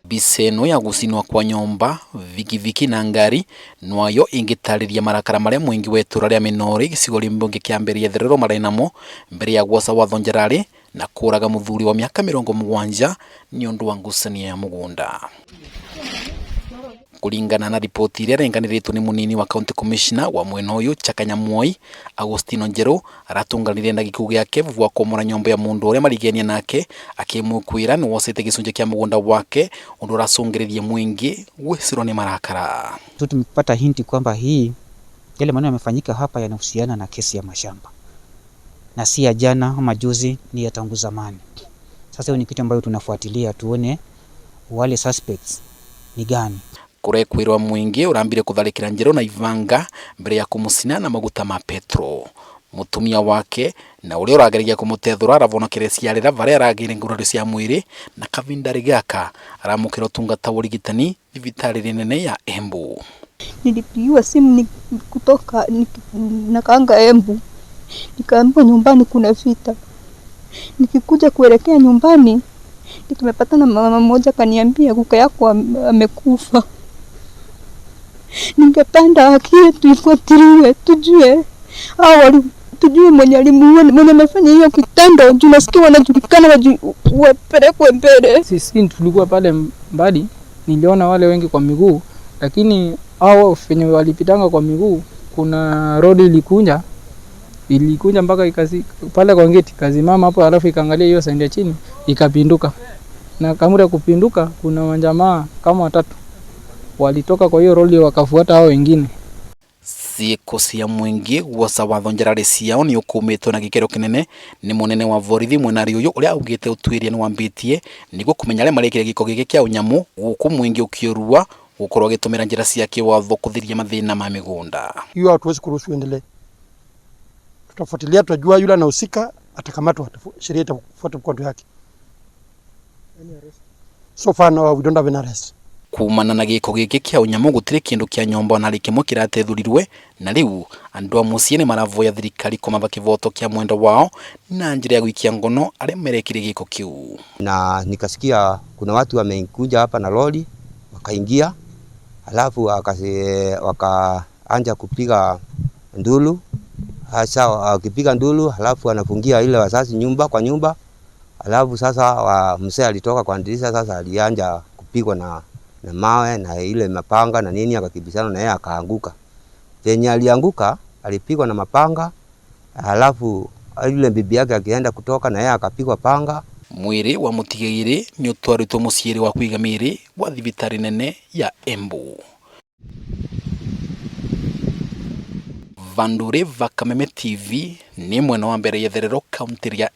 Biseno ya gucinwo kwa nyumba, viki na ngari, nayo ingitariria marakara maria muingi wa ituura ria Minori gicigori umbunge kia Mbeere yetherero marainamo mbere ya gwoca watho Njerari na kuuraga Muthuri wa miaka mirongo mugwanja ni undu wa ngucanio ya mugunda. Kulingana na ripoti iria renganiritwo ni munini wa county commissioner wa mwena uyu Chakanyamwoi, Agostino Njeru aratunganire na gikuu yake vwa komora nyumba ya mundu uria marigenia nake akimukwira ni wosete gicunje kia mugunda wake undu uracungiriirie muingi gwicirwo ni marakara. Tumepata hinti kwamba hii yale maneno yamefanyika hapa yanahusiana na kesi ya mashamba, na si ya jana ama juzi, ni ya tangu zamani. Sasa hiyo ni kitu ambayo tunafuatilia tuone wale suspects ni gani. Kurekwirwa muingi urambire kutharikira Njeru na ivanga mbere ya kumucina na maguta ma petro. Mutumia wake na uria urageragia kumutethura aravonokere ciarira varia aragire ngurari cia mwiri na kavindari gaka aramukira utungata wa urigitani thibitari nene ya Embu. Nilipigiwa simu kutoka nakaanga Embu, nikaambiwa nyumbani kuna vita. Nikikuja kuelekea nyumbani tumepatana na mama mmoja kaniambia Guka yako amekufa. Ningependa akili tuifuatilie tujue tujue mwenye alimuua, mwenye amefanya hiyo kitendo. Tunasikia wanajulikana wapelekwe Mbeere. Sisi tulikuwa pale mbali, niliona wale wengi kwa miguu, lakini hao wenye walipitanga kwa miguu kuna road ilikunja mpaka ikazi pale kwa ngeti kazimama hapo, alafu ikaangalia hiyo side ya chini ikapinduka. Na kamera kupinduka kuna wanjamaa kama watatu walitoka kwa hiyo roli wakafuata hao wengine. Siku cia muingi gwoca watho Njerari ciao ni ukumitwo na gikero kinene ni munene wa borithi mwenari uyu uria augite utwiria ni wambitie niguo kumenya aria marekire giko giki kia unyamu guku muingi ukiurua gukorwo gitumira njira cia kiwatho kuthiria mathina ma migunda. Hiyo hatuwezi kuruhusu endelee. Tutafuatilia, tutajua yule anahusika atakamatwa, sheria itafuata mkondo yake. So far now we don't have an arrest. Kumana na giko giki kia unyamu gutire kindu kia nyumba na rikimwe kiratethuriwe, na riu andu a mucii ni maravoya thirikari kumava kivoto kia mwendo wao na njira ya gwikia ngono aria merekire giko kiu. Na nikasikia kuna watu wamekuja hapa na lori wakaingia, alafu wakaanza kupiga ndulu. Hasa wakipiga ndulu, alafu anafungia ile wazazi nyumba kwa nyumba. Alafu sasa mzee alitoka kwa dirisha, sasa alianja kupigwa na mawe na ile mapanga na nini, akakibisana na yeye akaanguka. Penye alianguka alipigwa na mapanga, alafu ile bibi yake akienda kutoka na yeye akapigwa panga. Mwiri wa mutigiri ni utwaritwo muciiri wa kuiga miri wa thibitari nene ya Embu. Vandure va Kameme TV ni mwena wa Mbeere yetherero kaunti ya